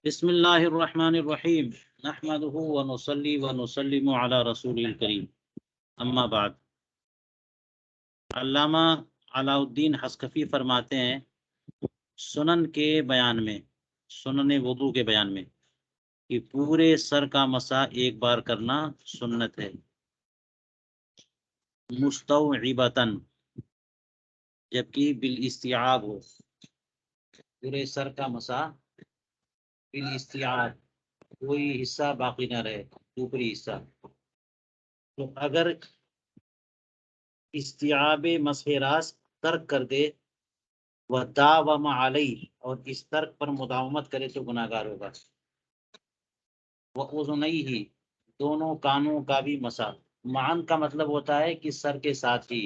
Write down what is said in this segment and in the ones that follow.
بسم اللہ الرحمن الرحیم نحمده ونصلی ونسلم علی رسول الکریم اما بعد۔ علامہ علاء الدین حسکفی فرماتے ہیں سنن کے بیان میں، سنن وضو کے بیان میں، کہ پورے سر کا مسح ایک بار کرنا سنت ہے، مستوعبتاً، جبکہ بالاستیعاب ہو، پورے سر کا مسح بالاستیعاب، کوئی حصہ باقی نہ رہے، اوپری حصہ۔ تو اگر استیعاب مسح راس ترک کر دے وداوم علیہ، اور اس ترک پر مداومت کرے تو گناہ گار ہوگا۔ وَأُذُنَیہِ، دونوں کانوں کا بھی مسح، معاً کا مطلب ہوتا ہے کہ سر کے ساتھ ہی،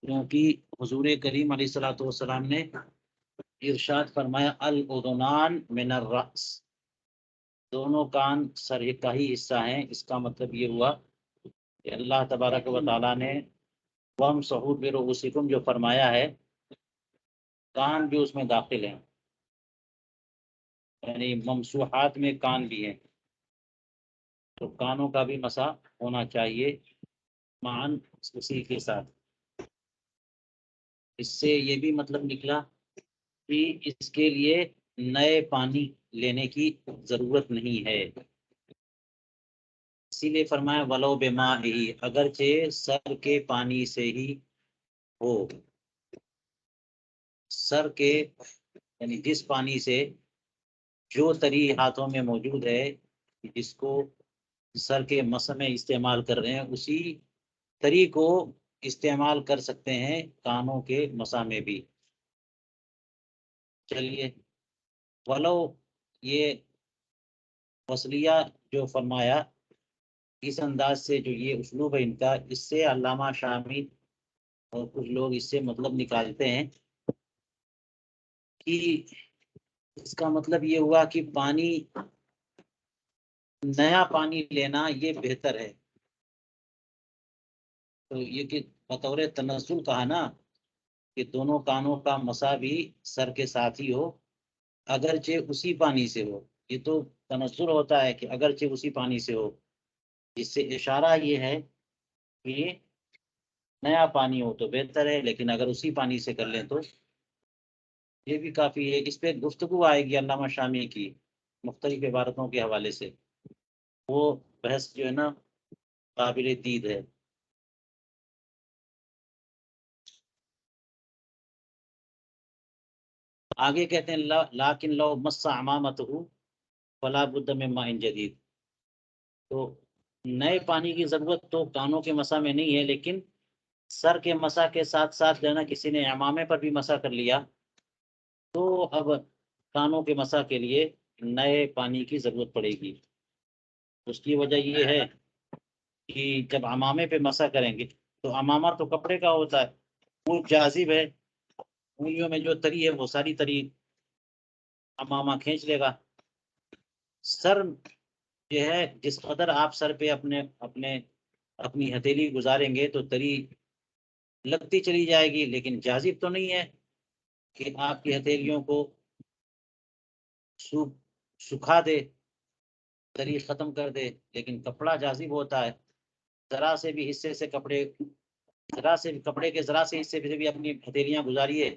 کیونکہ حضور کریم علیہ الصلوۃ والسلام نے ارشاد فرمایا الاذنان من الرأس، دونوں کان سر کا ہی حصہ ہیں۔ اس کا مطلب یہ ہوا کہ اللہ تبارک و تعالیٰ نے وَامْسَحُوا بِرُءُوسِکُم جو فرمایا ہے، کان بھی اس میں داخل ہیں، یعنی ممسوحات میں کان بھی ہیں، تو کانوں کا بھی مسح ہونا چاہیے معاً اسی کے ساتھ۔ اس سے یہ بھی مطلب نکلا کہ اس کے لیے نئے پانی لینے کی ضرورت نہیں ہے، اسی لیے فرمایا ولو بماء، اگرچہ سر کے پانی سے ہی ہو، سر کے یعنی جس پانی سے، جو تری ہاتھوں میں موجود ہے جس کو سر کے مسح میں استعمال کر رہے ہیں، اسی تری کو استعمال کر سکتے ہیں کانوں کے مسح میں بھی۔ چلیے، ولو، یہ وصلیہ جو فرمایا، اس انداز سے جو یہ اسلوب ہے ان کا، اس سے علامہ شامی اور کچھ لوگ اس سے مطلب نکالتے ہیں کہ اس کا مطلب یہ ہوا کہ پانی، نیا پانی لینا یہ بہتر ہے۔ تو یہ کہ بطور تنزل کہا نا کہ دونوں کانوں کا مسح بھی سر کے ساتھ ہی ہو، اگرچہ اسی پانی سے ہو۔ یہ تو تنزل ہوتا ہے کہ اگرچہ اسی پانی سے ہو، اس سے اشارہ یہ ہے کہ نیا پانی ہو تو بہتر ہے، لیکن اگر اسی پانی سے کر لیں تو یہ بھی کافی ہے۔ اس پہ گفتگو آئے گی علامہ شامی کی مختلف عبارتوں کے حوالے سے، وہ بحث جو ہے نا قابل دید ہے۔ آگے کہتے ہیں لیکن لو مس امامتہ فلا بد من ماء جدید، تو نئے پانی کی ضرورت تو کانوں کے مسح میں نہیں ہے، لیکن سر کے مسح کے ساتھ ساتھ جو ہے نا کسی نے امامے پر بھی مسح کر لیا تو اب کانوں کے مسح کے لیے نئے پانی کی ضرورت پڑے گی۔ اس کی وجہ یہ ہے کہ جب امامے پہ مسح کریں گے تو امامہ تو کپڑے کا ہوتا ہے، وہ جاذب ہے، انگلیوں میں جو تری ہے وہ ساری تری امامہ کھینچ لے گا۔ سر جو ہے جس قدر آپ سر پہ اپنی ہتھیلی گزاریں گے تو تری لگتی چلی جائے گی، لیکن جاذب تو نہیں ہے کہ آپ کی ہتھیلیوں کو سکھا دے، تری ختم کر دے، لیکن کپڑا جاذب ہوتا ہے۔ ذرا سے بھی حصے سے کپڑے کے ذرا سے حصے سے بھی اپنی ہتھیلیاں گزاریے،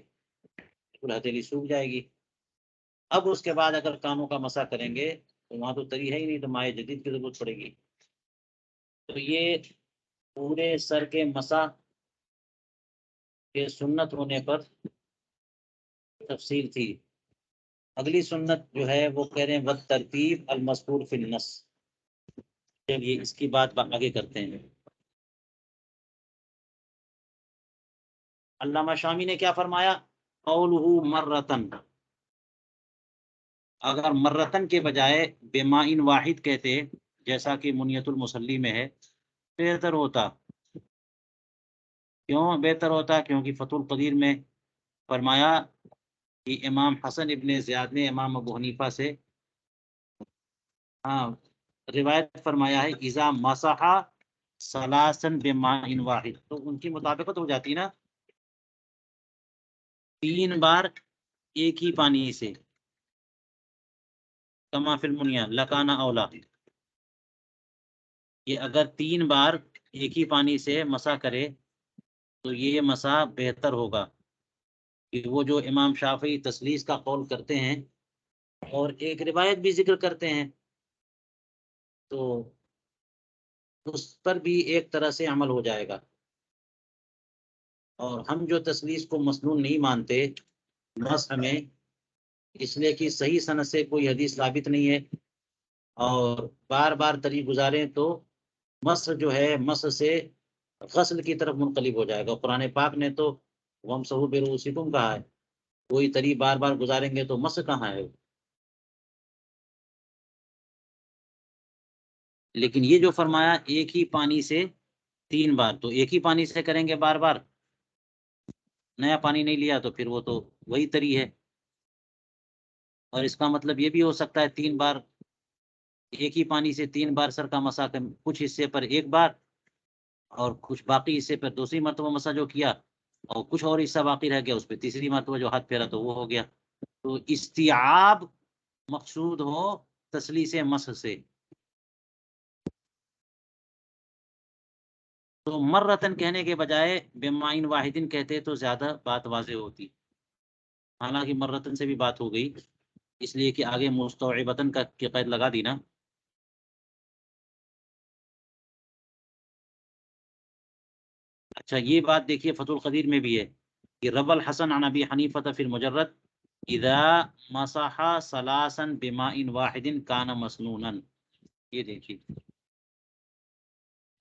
ہتھیلی سوکھ جائے گی۔ اب اس کے بعد اگر کانوں کا مسح کریں گے تو وہاں تو تری ہے ہی نہیں، تو مائع جدید کی ضرورت پڑے گی۔ تو یہ پورے سر کے مسح کے سنت ہونے پر تفصیل تھی۔ اگلی سنت جو ہے وہ کہہ رہے ہیں والترتیب المذکور فی النص، چلیے اس کی بات آگے کرتے ہیں۔ علامہ شامی نے کیا فرمایا؟ قولہ مرتن، اگر مرتن کے بجائے بمائن واحد کہتے جیسا کہ منیت المصلی میں ہے، بہتر ہوتا۔ کیوں بہتر ہوتا؟ کیونکہ فتح القدیر میں فرمایا کہ امام حسن ابن زیاد نے امام ابو حنیفہ سے روایت فرمایا ہے اذا مسح ثلاثا بماء واحد، تو ان کی مطابقت ہو جاتی نا، 3 بار ایک ہی پانی سے، کما فی المنیا لکانا اولا، کہ اگر 3 بار ایک ہی پانی سے مسح کرے تو یہ مسح بہتر ہوگا، کہ وہ جو امام شافعی تسلیس کا قول کرتے ہیں اور ایک روایت بھی ذکر کرتے ہیں، تو اس پر بھی ایک طرح سے عمل ہو جائے گا۔ اور ہم جو تسلیس کو مسنون نہیں مانتے مسح میں، اس لیے کہ صحیح سند سے کوئی حدیث ثابت نہیں ہے، اور بار بار طریق گزاریں تو مسح جو ہے مسح سے غسل کی طرف منقلب ہو جائے گا۔ قرآن پاک نے تو وَامْسَحُوا بِرُؤُوسِکُم کہا ہے، کوئی طریق بار بار گزاریں گے تو مسح کہاں ہے؟ لیکن یہ جو فرمایا ایک ہی پانی سے 3 بار، تو ایک ہی پانی سے کریں گے بار بار، نیا پانی نہیں لیا تو پھر وہ تو وہی طریق ہے۔ اور اس کا مطلب یہ بھی ہو سکتا ہے 3 بار ایک ہی پانی سے 3 بار سر کا مسح، کچھ حصے پر ایک بار اور کچھ باقی حصے پر دوسری مرتبہ مسح جو کیا، اور کچھ اور حصہ باقی رہ گیا اس پہ تیسری مرتبہ جو ہاتھ پھیرا تو وہ ہو گیا۔ تو استیعاب مقصود ہو تسلیس مسح سے، تو مرتن کہنے کے بجائے بمائن واحدن کہتے تو زیادہ بات واضح ہوتی۔ حالانکہ مرتن سے بھی بات ہو گئی، اس لیے کہ آگے مستوعبتن کا کی قید لگا دی نا۔ اچھا یہ بات دیکھیے فتح القدیر میں بھی ہے کہ رب الحسن عن ابی حنیفہ فی المجرد اذا مسح ثلاثا بماء واحد کان مسنونا، یہ دیکھیے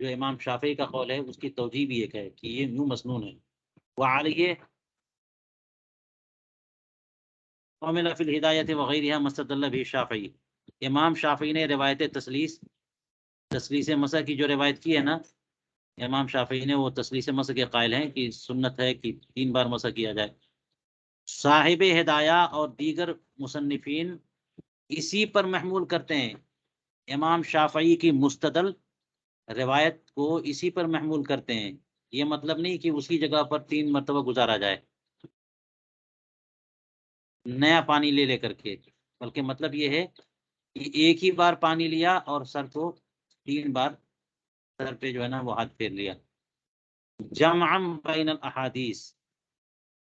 جو امام شافعی کا قول ہے اس کی توجیہ بھی ایک ہے کہ یہ یوں مسنون ہے۔ وعلیہ ومن فی الہدایت وغیرہ مستدل به شافعی، امام شافعی نے روایت تسلیس مسح کی جو روایت کی ہے نا، امام شافعی نے وہ تسلیس مسح کے قائل ہیں کہ سنت ہے کہ 3 بار مسح کیا جائے۔ صاحب ہدایہ اور دیگر مصنفین اسی پر محمول کرتے ہیں، امام شافعی کی مستدل روایت کو اسی پر محمول کرتے ہیں۔ یہ مطلب نہیں کہ اسی جگہ پر 3 مرتبہ گزارا جائے نیا پانی لے کر کے، بلکہ مطلب یہ ہے کہ ایک ہی بار پانی لیا اور سر کو 3 بار سر پہ جو ہے نا وہ ہاتھ پھیر لیا۔ جمع بین الاحادیث،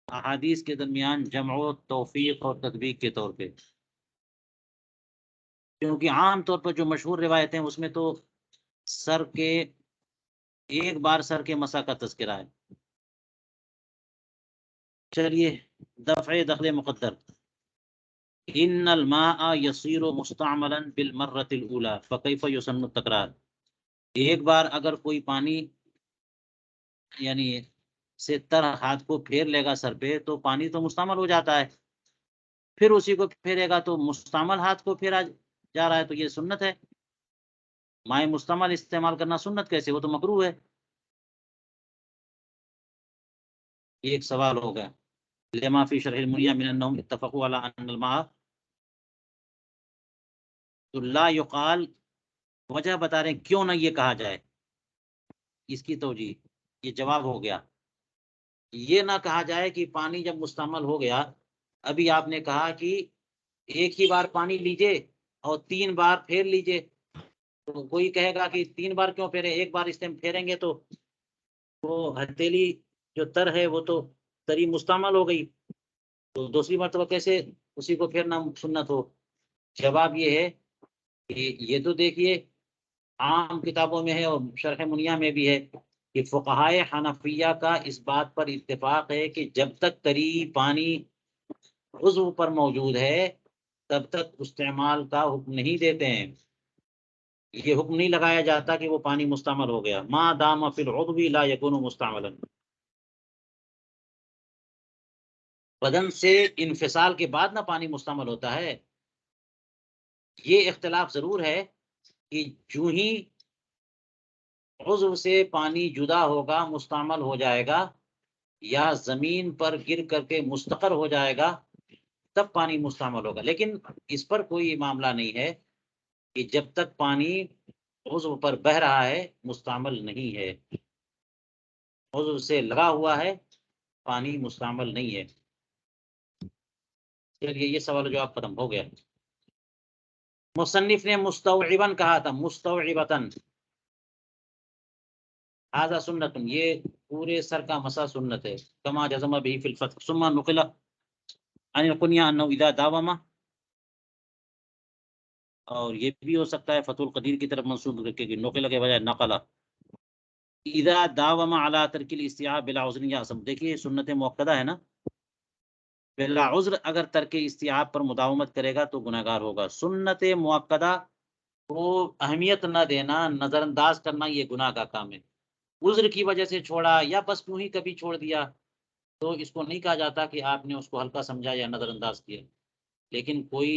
احادیث کے درمیان جمع و توفیق اور تطبیق کے طور پہ، کیونکہ عام طور پر جو مشہور روایتیں اس میں تو سر کے ایک بار سر کے مسح کا تذکرہ ہے۔ چلیے دفع دخل مقدر، ان الماء یصیر مستعملا بالمرۃ الاولى فکیف یسن التکرار، ایک بار اگر کوئی پانی یعنی سے تر ہاتھ کو پھیر لے گا سر پہ تو پانی تو مستعمل ہو جاتا ہے، پھر اسی کو پھیرے گا تو مستعمل ہاتھ کو پھیرا جا رہا ہے، تو یہ سنت ہے۔ مائع مستعمل استعمال کرنا سنت کیسے، وہ تو مکروہ ہے۔ یہ ایک سوال ہو گیا۔ لما فی شرح المنیہ من انہم اتفقوا علی ان الماء، تو لا یقال، وجہ بتا رہے ہیں کیوں نہ یہ کہا جائے، اس کی توجیہ یہ جواب ہو گیا۔ یہ نہ کہا جائے کہ پانی جب مستعمل ہو گیا، ابھی آپ نے کہا کہ ایک ہی بار پانی لیجئے اور 3 بار پھیر لیجئے، تو کوئی کہے گا کہ 3 بار کیوں پھیرے، ایک بار اس ٹائم پھیریں گے تو وہ ہتھیلی جو تر ہے وہ تو تری مستعمل ہو گئی، تو دوسری مرتبہ کیسے اسی کو پھیرنا سنت ہو؟ جواب یہ ہے کہ یہ تو دیکھیے عام کتابوں میں ہے اور شرح منیہ میں بھی ہے کہ فقہائے حنفیہ کا اس بات پر اتفاق ہے کہ جب تک تری پانی عضو پر موجود ہے تب تک استعمال کا حکم نہیں دیتے ہیں، یہ حکم نہیں لگایا جاتا کہ وہ پانی مستعمل ہو گیا، ما دام فی العضو لا یکون مستعملا، بدن سے انفصال کے بعد نہ پانی مستعمل ہوتا ہے۔ یہ اختلاف ضرور ہے کہ جو ہی عضو سے پانی جدا ہوگا مستعمل ہو جائے گا، یا زمین پر گر کر کے مستقر ہو جائے گا تب پانی مستعمل ہوگا، لیکن اس پر کوئی معاملہ نہیں ہے کہ جب تک پانی عضو پر بہہ رہا ہے مستعمل نہیں ہے، عضو سے لگا ہوا ہے پانی مستعمل نہیں ہے۔ چلیے یہ سوال جو آپ ختم ہو گیا۔ مصنف نے مستوعبن کہا تھا، مستوعبتن، ھذا سنت، یہ پورے سر کا مسا سنت ہے، کما جزم به فی الفتح، ثم نقل عن القنیہ انه اذا داوم، اور یہ بھی ہو سکتا ہے فتح القدیر کی طرف منسوب کر کے نقل کے بجائے نقل، اذا داوم على ترک الاستیعاب بلا عذر یا عصم، دیکھیے سنت مؤکدہ ہے نا، بلا عذر اگر ترک استیعاب پر مداومت کرے گا تو گناہگار ہوگا۔ سنت مؤکدہ کو اہمیت نہ دینا، نظر انداز کرنا، یہ گناہ کا کام ہے۔ عذر کی وجہ سے چھوڑا یا بس یوں ہی کبھی چھوڑ دیا تو اس کو نہیں کہا جاتا کہ آپ نے اس کو ہلکا سمجھا یا نظر انداز کیا، لیکن کوئی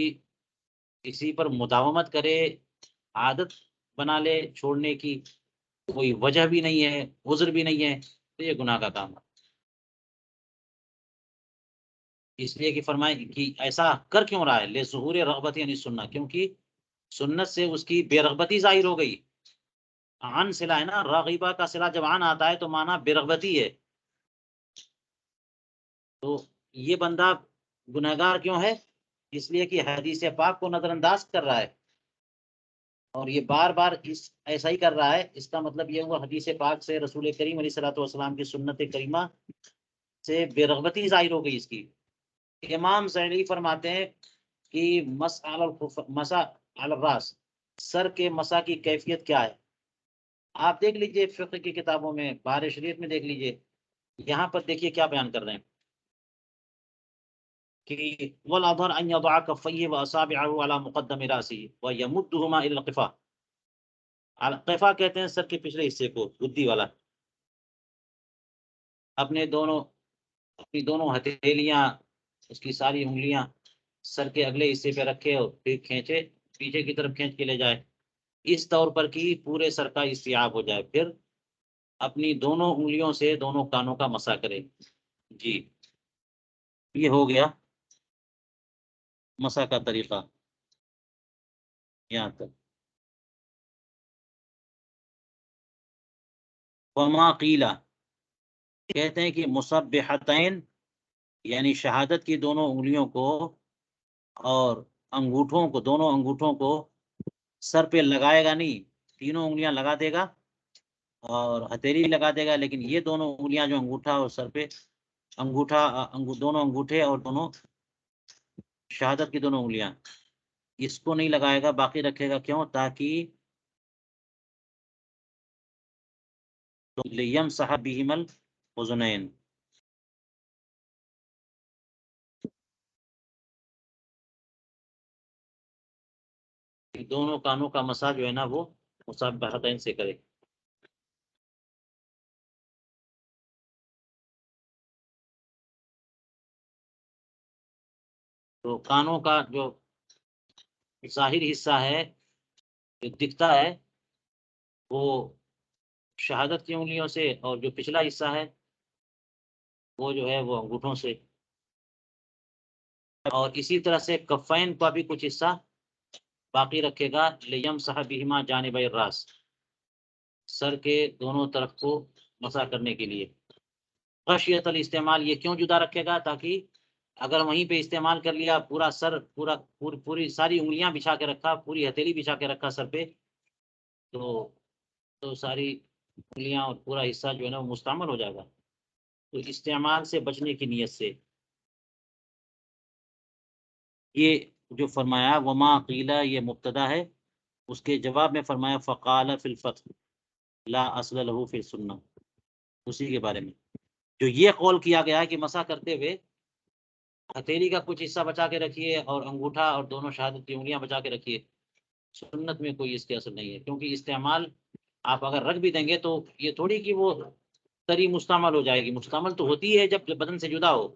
کسی پر مداومت کرے، عادت بنا لے چھوڑنے کی، کوئی وجہ بھی نہیں ہے، عذر بھی نہیں ہے، تو یہ گناہ کا کام ہے۔ اس لیے کہ فرمائے کہ ایسا کر کیوں رہا ہے، لظہور رغبت یعنی سننا، کیونکہ سنت سے اس کی بے رغبتی ظاہر ہو گئی۔ عن صلہ ہے نا، راغبہ کا صلہ جب عن آتا ہے تو معنی بے رغبتی ہے، تو یہ بندہ گنہگار کیوں ہے؟ اس لیے کہ حدیث پاک کو نظر انداز کر رہا ہے، اور یہ بار بار ایسا ہی کر رہا ہے، اس کا مطلب یہ ہوا حدیث پاک سے، رسول کریم علیہ الصلوۃ والسلام کی سنت کریمہ سے بے رغبتی ظاہر ہو گئی اس کی۔ امام سعدی فرماتے ہیں کہ مسح علی الراس، سر کے مسح کی کیفیت کیا ہے؟ آپ دیکھ لیجئے فقہ کی کتابوں میں، بہار شریعت میں دیکھ لیجئے، یہاں پر دیکھیے کیا بیان کر رہے ہیں کہ وَالْأَظْهَرُ أَنْ يَضَعَ كَفَّيْهِ وَأَصَابِعَهُ عَلَى مُقَدَّمِ رَأْسِهِ وَيَمُدُّهُمَا إِلَى الْقِفَا، القفا کہتے ہیں سر کے پچھلے حصے کو، بدی والا، اپنی دونوں ہتھیلیاں، اس کی ساری انگلیاں سر کے اگلے حصے پہ رکھے اور پھر کھینچے، پیچھے کی طرف کھینچ کے لے جائے، اس طور پر کہ پورے سر کا استیعاب ہو جائے، پھر اپنی دونوں انگلیوں سے دونوں کانوں کا مسح کرے۔ جی یہ ہو گیا مسح کا طریقہ یہاں تک۔ وما قیلا، کہتے ہیں کہ مسبحتین یعنی شہادت کی دونوں انگلیوں کو اور انگوٹھوں کو، دونوں انگوٹھوں کو سر پہ لگائے گا نہیں، تینوں انگلیاں لگا دے گا اور ہتھیلی لگا دے گا، لیکن یہ دونوں انگلیاں جو انگوٹھا اور سر پہ دونوں انگوٹھے اور دونوں شہادت کی دونوں انگلیاں، اس کو نہیں لگائے گا، باقی رکھے گا، کیوں؟ تاکہ لیمسح بہما الاذنین، دونوں کانوں کا مسح جو ہے نا وہ مسبحتین سے کرے۔ تو کانوں کا جو ظاہر حصہ ہے جو دکھتا ہے وہ شہادت کی انگلیوں سے، اور جو پچھلا حصہ ہے وہ جو ہے وہ انگوٹھوں سے، اور اسی طرح سے کفین کا بھی کچھ حصہ باقی رکھے گا، لیمسح بہما جانبی الراس، سر کے دونوں طرف کو مسح کرنے کے لیے۔ خشیت الاستعمال، یہ کیوں جدا رکھے گا؟ تاکہ اگر وہیں پہ استعمال کر لیا، پورا سر پوری ساری انگلیاں بچھا کے رکھا، پوری ہتھیلی بچھا کے رکھا سر پہ، تو ساری انگلیاں اور پورا حصہ جو ہے نا وہ مستعمل ہو جائے گا، تو استعمال سے بچنے کی نیت سے یہ جو فرمایا وما قیلا، یہ مبتدا ہے، اس کے جواب میں فرمایا فقال فی الفتح لا اصل له فی السنہ، اسی کے بارے میں جو یہ قول کیا گیا ہے کہ مسح کرتے ہوئے ہتھیلی کا کچھ حصہ بچا کے رکھیے اور انگوٹھا اور دونوں شہادت کی انگلیاں بچا کے رکھیے، سنت میں کوئی اس کے اثر نہیں ہے، کیونکہ استعمال آپ اگر رکھ بھی دیں گے تو یہ تھوڑی کہ وہ تری مستعمل ہو جائے گی، مستعمل تو ہوتی ہے جب بدن سے جدا ہو،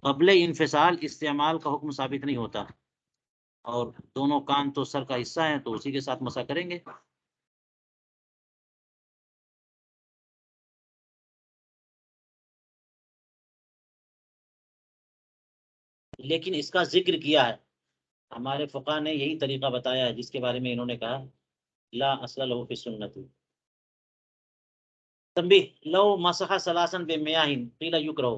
قبل انفصال استعمال کا حکم ثابت نہیں ہوتا، اور دونوں کان تو سر کا حصہ ہیں تو اسی کے ساتھ مسح کریں گے۔ لیکن اس کا ذکر کیا ہے، ہمارے فقہ نے یہی طریقہ بتایا ہے جس کے بارے میں انہوں نے کہا لا اصل له فی السنۃ۔ تنبیہ، لو مسح ثلاثا بمیاہ قیل یکرہ،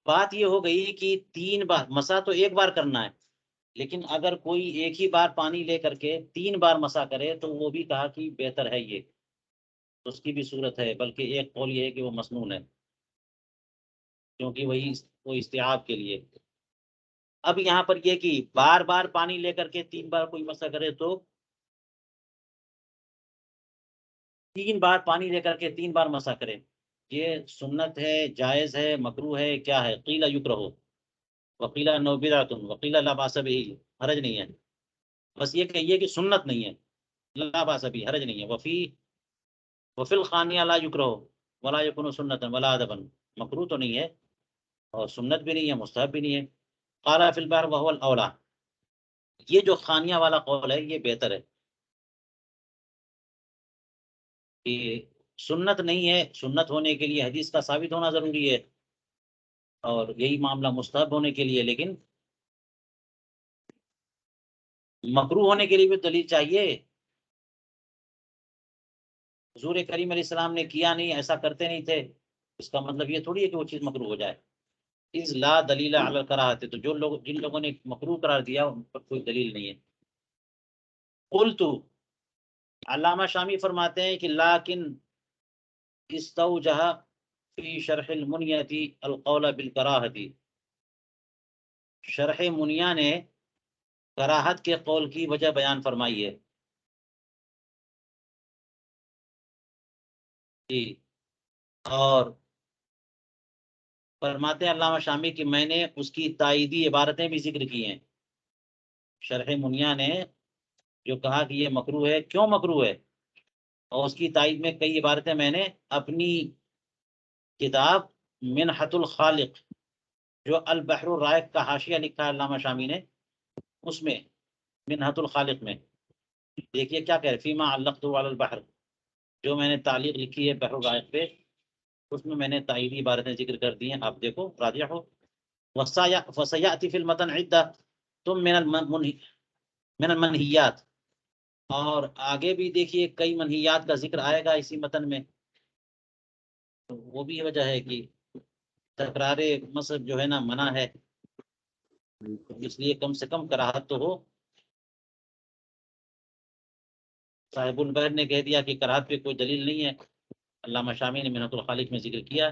بات یہ ہو گئی کہ 3 بار مسح تو ایک بار کرنا ہے، لیکن اگر کوئی ایک ہی بار پانی لے کر کے 3 بار مسح کرے تو وہ بھی کہا کہ بہتر ہے یہ، اس کی بھی صورت ہے، بلکہ ایک قول یہ ہے کہ وہ مسنون ہے، کیونکہ وہ استیعاب کے لیے۔ اب یہاں پر یہ کہ بار بار پانی لے کر کے 3 بار کوئی مسح کرے تو 3 بار پانی لے کر کے 3 بار مسح کرے، یہ سنت ہے، جائز ہے، مکروہ ہے، کیا ہے؟ قیل یکرہ، وقیل انہ بدعۃ، وقیل لا باس بہ، حرج نہیں ہے، بس یہ کہیے کہ سنت نہیں ہے، لا باس بہ، حرج نہیں ہے۔ وفی الخانیہ لا یکرہ ولا یکن سنتا ولا ادبا، مکروہ تو نہیں ہے اور سنت بھی نہیں ہے، مستحب بھی نہیں ہے۔ قال فی البحر وهو الاولی، یہ جو خانیہ والا قول ہے یہ بہتر ہے کہ سنت نہیں ہے، سنت ہونے کے لیے حدیث کا ثابت ہونا ضروری ہے، اور یہی معاملہ مستحب ہونے کے لیے، لیکن مکروہ ہونے کے لیے بھی دلیل چاہیے۔ حضور کریم علیہ السلام نے کیا نہیں، ایسا کرتے نہیں تھے، اس کا مطلب یہ تھوڑی ہے کہ وہ چیز مکروہ ہو جائے۔ اذ لا دلیل علی الکراہۃ، تو جن لوگوں نے مکروہ قرار دیا ان پر کوئی دلیل نہیں ہے۔ قلت، علامہ شامی فرماتے ہیں کہ لیکن استوجہ فی شرح المنیۃ القول بالکراہۃ، شرح منیہ نے کراہت کے قول کی وجہ بیان فرمائی ہے جی، اور فرماتے ہیں علامہ شامی کہ میں نے اس کی تائیدی عبارتیں بھی ذکر کی ہیں۔ شرح منیہ نے جو کہا کہ یہ مکروہ ہے، کیوں مکروہ ہے، اور اس کی تائید میں کئی عبارتیں میں نے اپنی کتاب منحۃ الخالق، جو البحر الرائق کا حاشیہ لکھا ہے علامہ شامی نے، اس میں منحۃ الخالق میں دیکھیے کیا کہہ رہے، فیما علقت علی البحر، جو میں نے تعلیق لکھی ہے بحر الرائق پہ، اس میں نے تائیدی عبارتیں ذکر کر دی ہیں، آپ دیکھو راجع ہو۔ وسیأتی فی المتن عدہ تم من المنہیات، اور آگے بھی دیکھیے کئی منہیات کا ذکر آئے گا اسی متن میں، تو وہ بھی وجہ ہے کہ تکرار مذہب جو ہے نا منع ہے، اس لیے کم سے کم کراہت تو ہو۔ صاحب البحر نے کہہ دیا کہ کراہت پہ کوئی دلیل نہیں ہے، علامہ شامی نے منحۃ الخالق میں ذکر کیا۔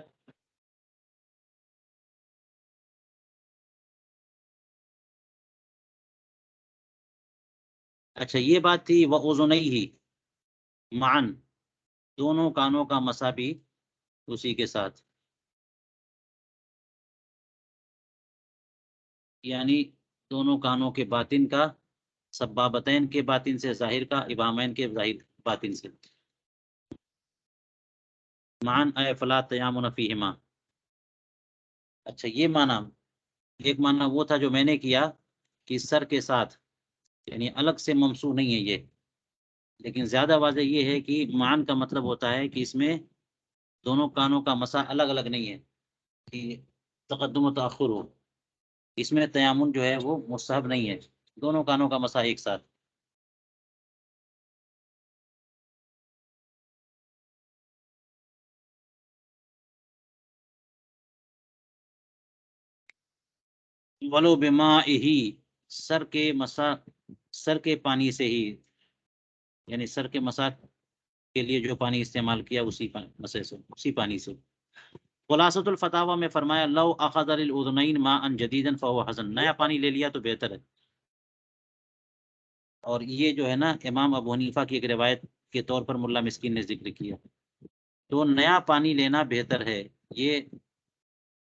اچھا یہ بات تھی وَأُذُنَيْهِ معًا، دونوں کانوں کا مسح بھی اسی کے ساتھ، یعنی دونوں کانوں کے باطن کا، سبابتین کے باطن سے ظاہر کا، ابہامین کے ظاہر باطن سے، معًا اے فلا تیامن فیہما۔ اچھا یہ معنی، ایک معنی وہ تھا جو میں نے کیا کہ سر کے ساتھ، یعنی الگ سے ممسوح نہیں ہے یہ، لیکن زیادہ واضح یہ ہے کہ معًا کا مطلب ہوتا ہے کہ اس میں دونوں کانوں کا مسح الگ الگ نہیں ہے کہ تقدم و تاخر ہو، اس میں تیامن جو ہے وہ مستحب نہیں ہے، دونوں کانوں کا مسح ایک ساتھ۔ ولو بمائہ، سر کے مسح، سر کے پانی سے ہی، یعنی سر کے مسح کے لیے جو پانی استعمال کیا اسی مسح سے، اسی پانی سے۔ خلاصۃ الفتاوی میں فرمایا لو اخذ للاذنین ماء جدیدا فهو حسن، نیا پانی لے لیا تو بہتر ہے۔ اور یہ جو ہے نا امام ابو حنیفہ کی ایک روایت کے طور پر ملا مسکین نے ذکر کیا، تو نیا پانی لینا بہتر ہے۔ یہ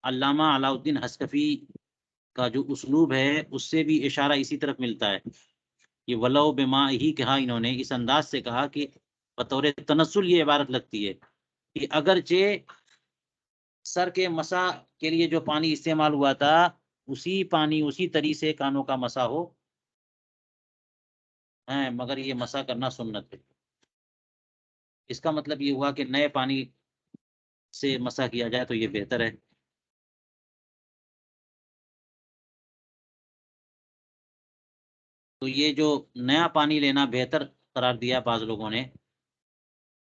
علامہ علاء الدین حسکفی کا جو اسلوب ہے اس سے بھی اشارہ اسی طرف ملتا ہے، یہ ولو بما ہی کہا، انہوں نے اس انداز سے کہا کہ بطور تنزل یہ عبارت لگتی ہے کہ اگرچہ سر کے مسح کے لیے جو پانی استعمال ہوا تھا اسی پانی اسی طریقے سے کانوں کا مسح ہو، مگر یہ مسح کرنا سنت ہے۔ اس کا مطلب یہ ہوا کہ نئے پانی سے مسح کیا جائے تو یہ بہتر ہے۔ تو یہ جو نیا پانی لینا بہتر قرار دیا بعض لوگوں نے،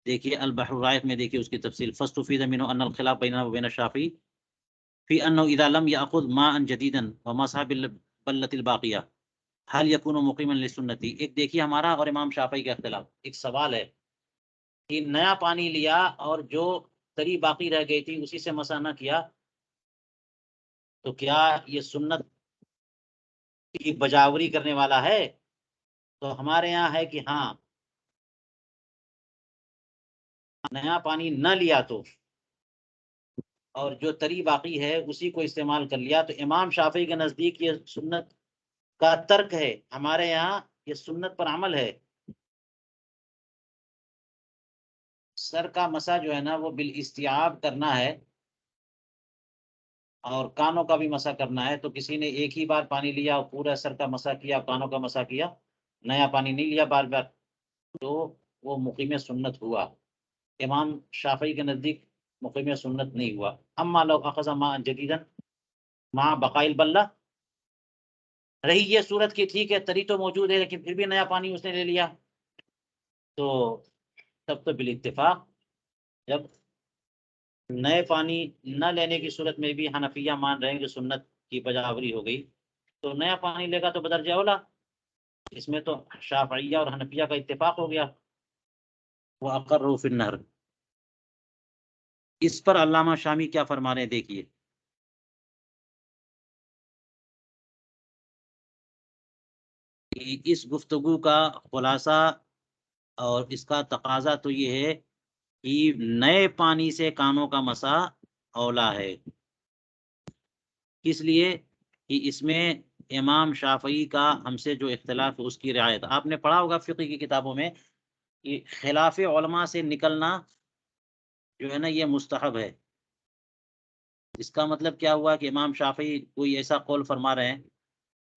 دیکھیے البحر الرائق میں دیکھیے اس کی تفصیل، فاستفید منه ان الخلاف بیننا وبین الشافعی فی انه اذا لم یاخذ ماء جدیدا ومسح بالبلۃ الباقیہ حل یکون مقیما لسنتی. ایک دیکھیے ہمارا اور امام شافعی کا اختلاف. ایک سوال ہے کہ نیا پانی لیا اور جو تری باقی رہ گئی تھی اسی سے مسح نہ کیا تو کیا یہ سنت کی بجاوری کرنے والا ہے؟ تو ہمارے یہاں ہے کہ ہاں، نیا پانی نہ لیا تو اور جو تری باقی ہے اسی کو استعمال کر لیا تو امام شافعی کے نزدیک یہ سنت کا ترک ہے. ہمارے یہاں یہ سنت پر عمل ہے. سر کا مسح جو ہے نا وہ بالاستیعاب کرنا ہے اور کانوں کا بھی مسح کرنا ہے. تو کسی نے ایک ہی بار پانی لیا اور پورا سر کا مسح کیا، کانوں کا مسح کیا، نیا پانی نہیں لیا بار بار، تو وہ مقیم سنت ہوا. امام شافعی کے نزدیک مقیم سنت نہیں ہوا. اما لو اخذ ماء جدیدا مع بقاء البلہ، رہی یہ صورت کی ٹھیک ہے تری تو موجود ہے لیکن پھر بھی نیا پانی اس نے لے لیا، تو تب تو بالاتفاق جب نئے پانی نہ لینے کی صورت میں بھی حنفیہ مان رہے ہیں کہ سنت کی بجاوری ہو گئی تو نیا پانی لے گا تو بدرجہ اولا. اس میں تو شافعیہ اور حنفیہ کا اتفاق ہو گیا. وہ اقروا فی النہر. اس پر علامہ شامی کیا فرما رہے ہیں دیکھیے. اس گفتگو کا خلاصہ اور اس کا تقاضا تو یہ ہے کہ نئے پانی سے کانوں کا مسح اولا ہے. اس لیے کہ اس میں امام شافعی کا ہم سے جو اختلاف ہے اس کی رعایت. آپ نے پڑھا ہوگا فقہ کی کتابوں میں کہ خلاف علماء سے نکلنا جو ہے نا یہ مستحب ہے. اس کا مطلب کیا ہوا کہ امام شافعی کوئی ایسا قول فرما رہے ہیں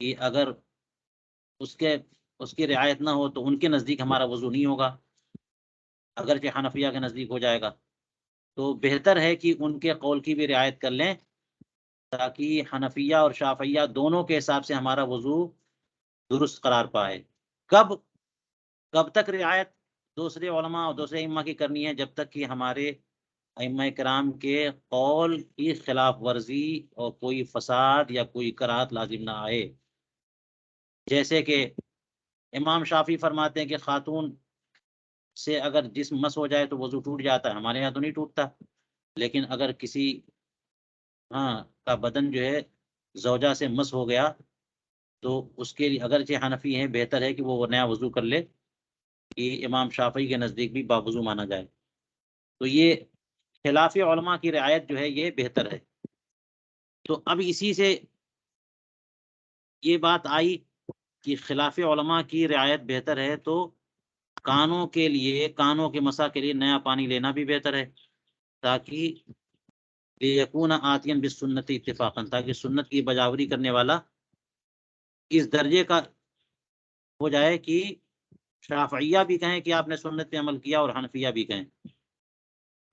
کہ اگر اس کی رعایت نہ ہو تو ان کے نزدیک ہمارا وضو نہیں ہوگا، اگرچہ حنفیہ کے نزدیک ہو جائے گا. تو بہتر ہے کہ ان کے قول کی بھی رعایت کر لیں تاکہ حنفیہ اور شافعیہ دونوں کے حساب سے ہمارا وضو درست قرار پائے. کب تک رعایت دوسرے علماء اور دوسرے ائمہ کی کرنی ہے؟ جب تک کہ ہمارے ائمہ کرام کے قول کی خلاف ورزی اور کوئی فساد یا کوئی کراہت لازم نہ آئے. جیسے کہ امام شافعی فرماتے ہیں کہ خاتون سے اگر جسم مس ہو جائے تو وضو ٹوٹ جاتا ہے. ہمارے یہاں تو نہیں ٹوٹتا، لیکن اگر کسی کا بدن جو ہے زوجہ سے مس ہو گیا تو اس کے لیے اگرچہ حنفی ہیں بہتر ہے کہ وہ نیا وضو کر لے کہ امام شافعی کے نزدیک بھی باوضو مانا جائے. تو یہ خلاف علماء کی رعایت جو ہے یہ بہتر ہے. تو اب اسی سے یہ بات آئی کہ خلاف علماء کی رعایت بہتر ہے تو کانوں کے لیے، کانوں کے مسح کے لیے نیا پانی لینا بھی بہتر ہے تاکہ یکون آتین بالسنت اتفاقا، تاکہ سنت کی بجاوری کرنے والا اس درجے کا ہو جائے کہ شافعیہ بھی کہیں کہ آپ نے سنت پہ عمل کیا اور حنفیہ بھی کہیں.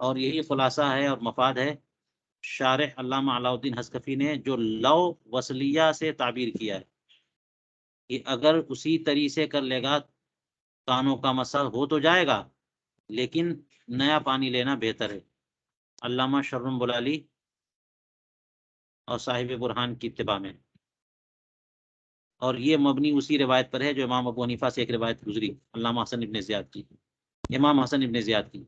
اور یہی خلاصہ ہے اور مفاد ہے شارح علامہ علاء الدین حسکفی نے جو لو وصلیہ سے تعبیر کیا ہے کہ اگر اسی طریقے سے کر لے گا کانوں کا مسح ہو تو جائے گا لیکن نیا پانی لینا بہتر ہے. علامہ شرم بلالی اور صاحب برہان کی اتباع میں. اور یہ مبنی اسی روایت پر ہے جو امام ابو حنیفہ سے ایک روایت گزری علامہ حسن ابن زیاد کی، امام حسن ابن زیاد کی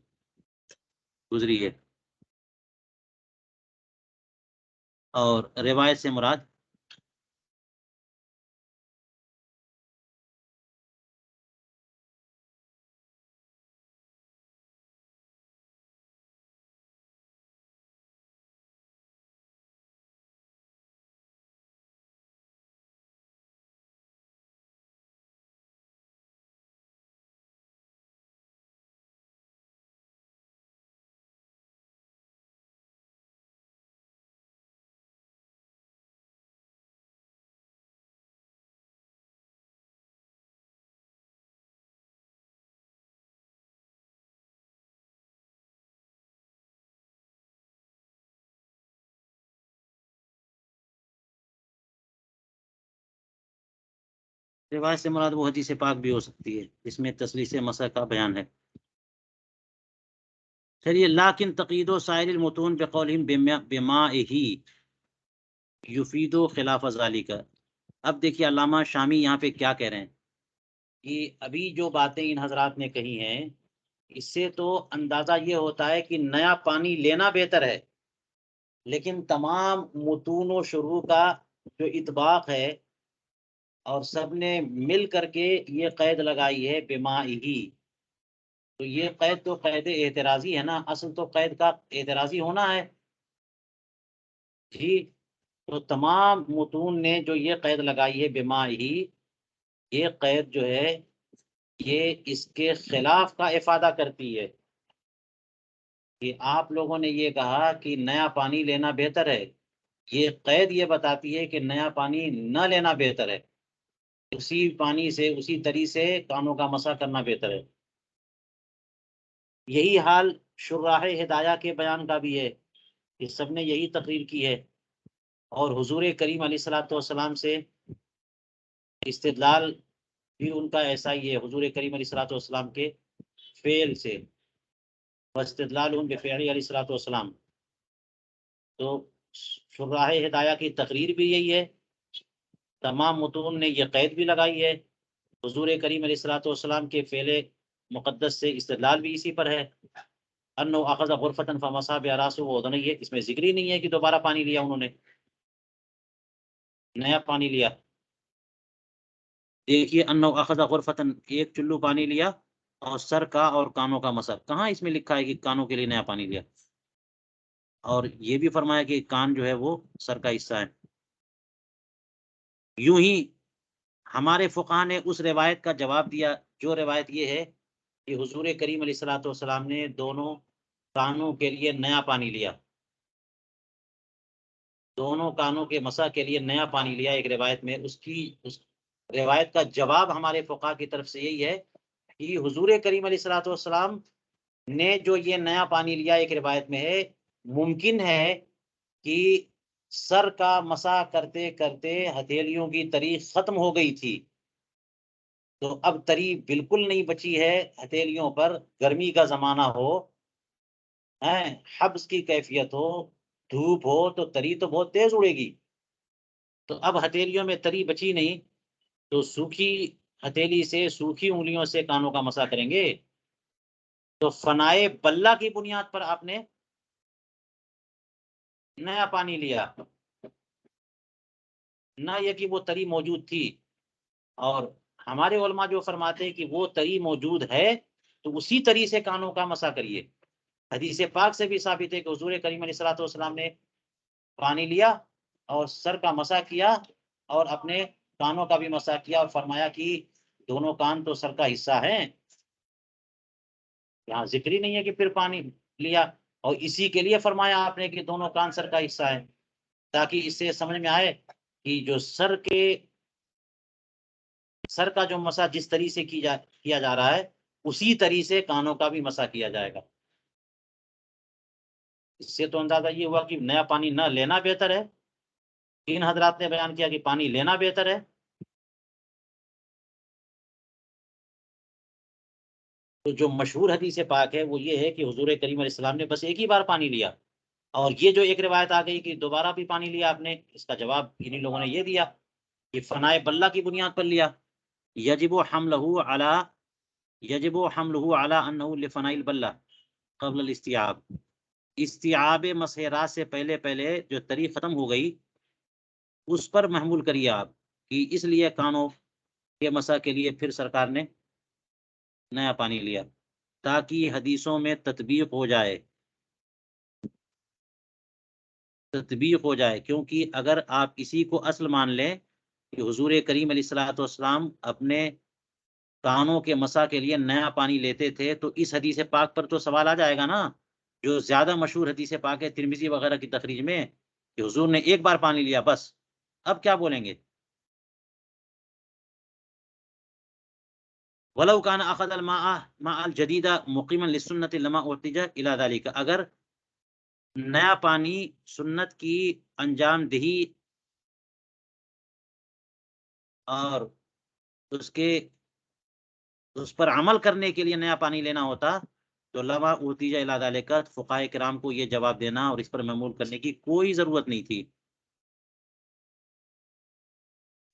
گزری ہے. اور روایت سے مراد روایت سے مراد وہ حدیث پاک بھی ہو سکتی ہے، اس میں تسلیث مسح کا بیان ہے. چلیے، لیکن تقید و سائر المتون بقولہم بمائہ یفید خلاف ذالک. اب دیکھیے علامہ شامی یہاں پہ کیا کہہ رہے ہیں کہ ابھی جو باتیں ان حضرات نے کہی ہیں اس سے تو اندازہ یہ ہوتا ہے کہ نیا پانی لینا بہتر ہے، لیکن تمام متون و شروع کا جو اتباق ہے اور سب نے مل کر کے یہ قید لگائی ہے بمائہی، تو یہ قید تو قید اعتراضی ہے نا، اصل تو قید کا اعتراضی ہونا ہے جی۔ تو تمام متون نے جو یہ قید لگائی ہے بمائہی، یہ قید جو ہے یہ اس کے خلاف کا افادہ کرتی ہے کہ آپ لوگوں نے یہ کہا کہ نیا پانی لینا بہتر ہے، یہ قید یہ بتاتی ہے کہ نیا پانی نہ لینا بہتر ہے، اسی پانی سے اسی طریقے سے کانوں کا مسح کرنا بہتر ہے۔ یہی حال شراح ہدایہ کے بیان کا بھی ہے کہ سب نے یہی تقریر کی ہے، اور حضور کریم علیہ الصلوۃ والسلام سے استدلال بھی ان کا ایسا ہی ہے، حضور کریم علیہ الصلوۃ والسلام کے فعل سے، واستدلال بفعل علیہ الصلوۃ والسلام۔ تو شراح ہدایہ کی تقریر بھی یہی ہے، تمام متون نے یہ قید بھی لگائی ہے، حضور کریم علیہ الصلوۃ والسلام کے فعل مقدس سے استدلال بھی اسی پر ہے، انه اخذ غرفة فمسح براسه واذنيه، اس میں ذکر ہی نہیں ہے کہ دوبارہ پانی لیا انہوں نے، نیا پانی لیا۔ دیکھیے انه اخذ غرفة، ایک چلو پانی لیا اور سر کا اور کانوں کا مسح، کہاں اس میں لکھا ہے کہ کانوں کے لیے نیا پانی لیا؟ اور یہ بھی فرمایا کہ کان جو ہے وہ سر کا حصہ ہے۔ یوں ہی ہمارے فقہا نے اس روایت کا جواب دیا، جو روایت یہ ہے کہ حضور کریم علیہ الصلوۃ والسلام نے دونوں کانوں کے لیے نیا پانی لیا، دونوں کانوں کے مسح کے لیے نیا پانی لیا ایک روایت میں، اس روایت کا جواب ہمارے فقہا کی طرف سے یہی ہے کہ حضور کریم علیہ الصلوۃ والسلام نے جو یہ نیا پانی لیا ایک روایت میں ہے، ممکن ہے کہ سر کا مسح کرتے کرتے ہتھیلیوں کی تری ختم ہو گئی تھی، تو اب تری بالکل نہیں بچی ہے ہتھیلیوں پر، گرمی کا زمانہ ہو، حبس کی کیفیت ہو، دھوپ ہو، تو تری تو بہت تیز اڑے گی، تو اب ہتھیلیوں میں تری بچی نہیں، تو سوکھی ہتھیلی سے سوکھی انگلیوں سے کانوں کا مسح کریں گے، تو فنائے بلہ کی بنیاد پر آپ نے نیا پانی لیا، نہ یہ کہ وہ تری موجود تھی۔ اور ہمارے علماء جو فرماتے ہیں کہ وہ تری موجود ہے تو اسی طریقے سے کانوں کا مسح کریے، حدیث پاک سے بھی ثابت ہے کہ حضور کریم علیہ الصلوۃ والسلام نے پانی لیا اور سر کا مسح کیا اور اپنے کانوں کا بھی مسح کیا، اور فرمایا کہ دونوں کان تو سر کا حصہ ہیں، یہاں ذکر ہی نہیں ہے کہ پھر پانی لیا، اور اسی کے لیے فرمایا آپ نے کہ دونوں کان سر کا حصہ ہے، تاکہ اس سے سمجھ میں آئے کہ جو سر کا جو مسح جس طریقے سے کیا جا رہا ہے اسی طریقے سے کانوں کا بھی مسح کیا جائے گا۔ اس سے تو اندازہ یہ ہوا کہ نیا پانی نہ لینا بہتر ہے، تین حضرات نے بیان کیا کہ پانی لینا بہتر ہے۔ تو جو مشہور حدیث پاک ہے وہ یہ ہے کہ حضور کریم علیہ السلام نے بس ایک ہی بار پانی لیا، اور یہ جو ایک روایت آ گئی کہ دوبارہ بھی پانی لیا آپ نے، اس کا جواب انہی لوگوں نے یہ دیا کہ فنائے بلہ کی بنیاد پر لیا، یجب حملہ علی انہ لفناء البلہ قبل الاستیعاب، استیعاب مسحرات سے پہلے پہلے جو تری ختم ہو گئی اس پر محمول کریے آپ، کہ اس لیے کانوں کے مسح کے لیے پھر سرکار نے نیا پانی لیا، تاکہ حدیثوں میں تطبیق ہو جائے، کیونکہ اگر آپ اسی کو اصل مان لیں کہ حضور کریم علیہ الصلوۃ والسلام اپنے کانوں کے مسح کے لیے نیا پانی لیتے تھے، تو اس حدیث پاک پر تو سوال آ جائے گا نا، جو زیادہ مشہور حدیث پاک ہے ترمذی وغیرہ کی تخریج میں، کہ حضور نے ایک بار پانی لیا بس، اب کیا بولیں گے؟ ولو كان اخذ الماء مع الجديد مقيما للسنه لما احتج الى ذلك، اگر نیا پانی سنت کی انجام دہی اور اس پر عمل کرنے کے لیے نیا پانی لینا ہوتا تو لما احتج الى ذلك، فقہائے کرام کو یہ جواب دینا اور اس پر محمول کرنے کی کوئی ضرورت نہیں تھی۔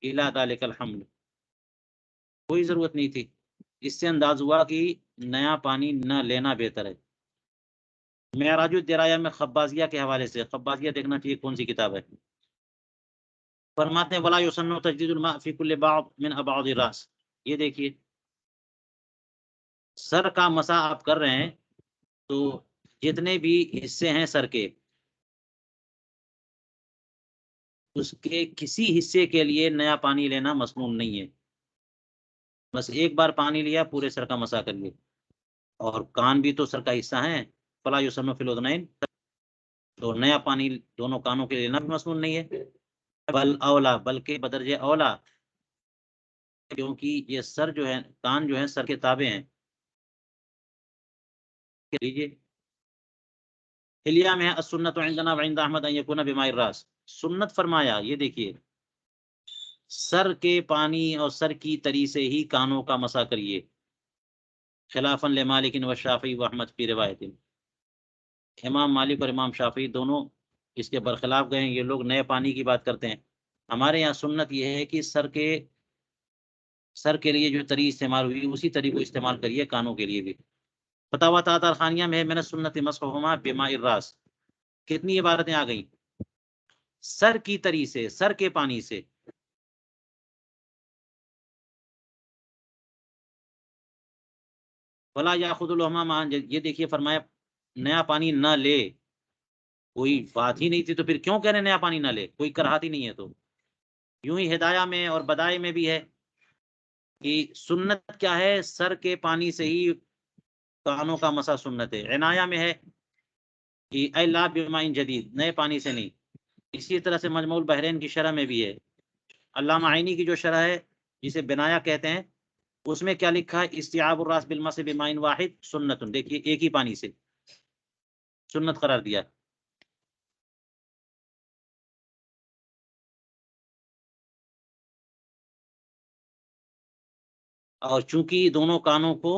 الا ذلک الحمل، کوئی ضرورت نہیں تھی. اس سے انداز ہوا کہ نیا پانی نہ لینا بہتر ہے. معراج الدرایا میں خبازیہ کے حوالے سے، خبازیہ دیکھنا چاہیے کون سی کتاب ہے. فرماتے ہیں ولا یسن تجدید الماء فی کل بعض من ابعاد الراس. یہ دیکھیے سر کا مسح آپ کر رہے ہیں تو جتنے بھی حصے ہیں سر کے، اس کے کسی حصے کے لیے نیا پانی لینا مسنون نہیں ہے. بس ایک بار پانی لیا پورے سر کا مسح کر لیے. اور کان بھی تو سر کا حصہ ہیں، فلا یسن فی الاذنین، تو نیا پانی دونوں کانوں کے لینا بھی مسنون نہیں ہے. بل اولا، بلکہ بدرجہ اولا، کیونکہ یہ سر جو ہے، کان جو ہے سر کے تابع ہیں. لیجیے حلیہ میں ہے السنت عندنا وعند احمد ان یکون بماء الراس. سنت فرمایا، یہ دیکھیے سر کے پانی اور سر کی تری سے ہی کانوں کا مسح کریے. خلافا لمالک والشافعی واحمد فی روایت. امام مالک اور امام شافعی دونوں اس کے برخلاف گئے ہیں. یہ لوگ نئے پانی کی بات کرتے ہیں. ہمارے یہاں سنت یہ ہے کہ سر کے لیے جو تری استعمال ہوئی اسی تری کو استعمال کریے کانوں کے لیے بھی. فتاوی طاہرخانیہ میں من السنت مسحهما بماء الراس. کتنی عبارتیں آ گئیں؟ سر کی تری سے، سر کے پانی سے. ولا یاخذ الحما معا، یہ دیکھیے فرمایا نیا پانی نہ لے. کوئی بات ہی نہیں تھی تو پھر کیوں کہہ رہے نیا پانی نہ لے؟ کوئی کراہت ہی نہیں ہے. تو یوں ہی ہدایہ میں اور بدائے میں بھی ہے کہ سنت کیا ہے، سر کے پانی سے ہی کانوں کا مسح سنت ہے. عنایہ میں ہے کہ اے لا بماء جدید، نئے پانی سے نہیں. اسی طرح سے مجموع البحرین کی شرح میں بھی ہے. علامہ عینی کی جو شرح ہے جسے بنایا کہتے ہیں، اس میں کیا لکھا ہے؟ استیعاب الراس بالمسح بماء واحد سنت. دیکھیے ایک ہی پانی سے سنت قرار دیا. اور چونکہ دونوں کانوں کو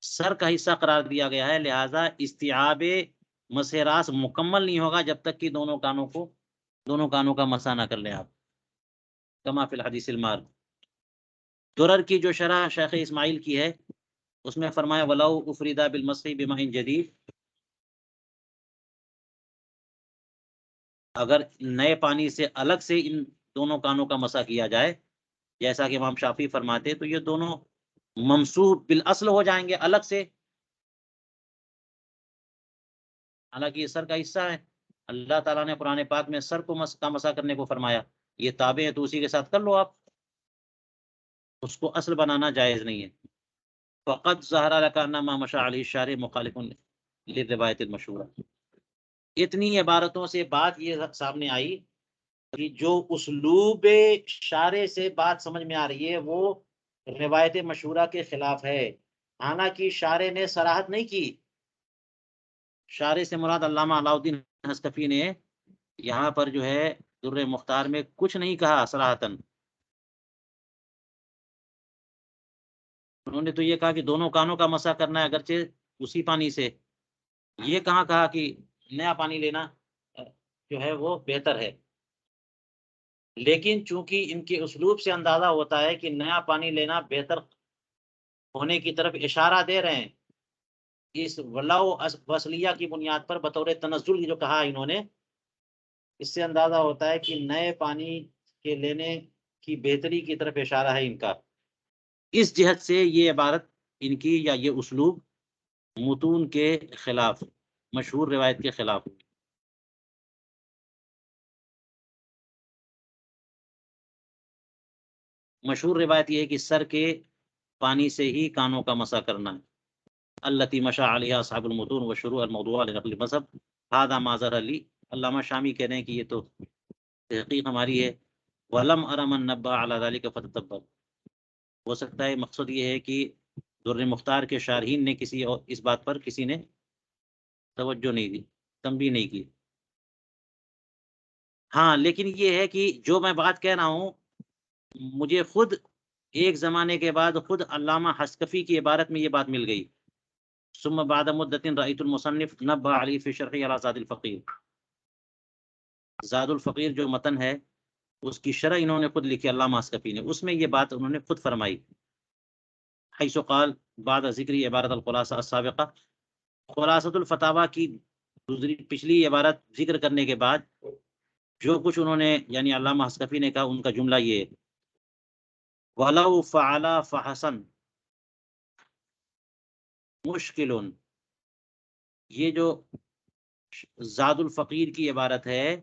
سر کا حصہ قرار دیا گیا ہے، لہذا استیعاب مسح راس مکمل نہیں ہوگا جب تک کہ دونوں کانوں کا مسح نہ کر لیں آپ. کما فی الحدیث المار. درر کی جو شرح شیخ اسماعیل کی ہے اس میں فرمایا ولو افریدا بالمسح بماء جدید، اگر نئے پانی سے الگ سے ان دونوں کانوں کا مسح کیا جائے جیسا کہ امام شافعی فرماتے، تو یہ دونوں ممسوح بالاصل ہو جائیں گے الگ سے. حالانکہ یہ سر کا حصہ ہے. اللہ تعالیٰ نے قرآن پاک میں سر کو مسح کرنے کو فرمایا. یہ تابع ہے تو اسی کے ساتھ کر لو آپ، اس کو اصل بنانا جائز نہیں ہے. فقط ظہر لک ان ما مشى علیہ الشارع مخالف للروایت المشہورہ. اتنی عبارتوں سے بات یہ سامنے آئی کہ جو اسلوب شارع سے بات سمجھ میں آ رہی ہے وہ روایت مشہورہ کے خلاف ہے. حالانکہ شارع نے صراحت نہیں کی. شارع سے مراد علامہ علاء الدین حصکفی نے یہاں پر جو ہے در مختار میں کچھ نہیں کہا صراحتاً. انہوں نے تو یہ کہا کہ دونوں کانوں کا مسح کرنا ہے اگرچہ اسی پانی سے. یہ کہاں کہا کہ نیا پانی لینا جو ہے وہ بہتر ہے. لیکن چونکہ ان کے اسلوب سے اندازہ ہوتا ہے کہ نیا پانی لینا بہتر ہونے کی طرف اشارہ دے رہے ہیں. اس ولو وصلیہ کی بنیاد پر بطور تنزل جو کہا انہوں نے، اس سے اندازہ ہوتا ہے کہ نئے پانی کے لینے کی بہتری کی طرف اشارہ ہے ان کا. اس جہت سے یہ عبارت ان کی یا یہ اسلوب متون کے خلاف، مشہور روایت کے خلاف. مشہور روایت یہ ہے کہ سر کے پانی سے ہی کانوں کا مسح کرنا ہے. التی مشى علیہ اصحاب المتون وشروع الموضوع لنقل مذہب هذا ما ظهر لي. علامہ شامی کہہ رہے ہیں کہ یہ تو تحقیق ہماری ہے. ولم ارى من نبه على ذلك فتتبع. ہو سکتا ہے مقصد یہ ہے کہ در مختار کے شارحین نے کسی اور اس بات پر کسی نے توجہ نہیں دی، تنبیہ نہیں کی. ہاں لیکن یہ ہے کہ جو میں بات کہہ رہا ہوں، مجھے خود ایک زمانے کے بعد خود علامہ حصکفی کی عبارت میں یہ بات مل گئی. ثم بعد مدت رأيت المصنف نبه علی فی شرح علی زاد الفقیر. زاد الفقیر جو متن ہے اس کی شرح انہوں نے خود لکھی علامہ اسقفی نے، اس میں یہ بات انہوں نے خود فرمائی، حیث قال بعد ذکر عبارت الخلاصہ السابقہ، خلاصۃ الفتاوی کی پچھلی عبارت ذکر کرنے کے بعد جو کچھ انہوں نے یعنی علامہ اسقفی نے کہا، ان کا جملہ یہ ہے، وَلَوْ فَعَلَ فَحَسَنْ مشکل، یہ جو زاد الفقیر کی عبارت ہے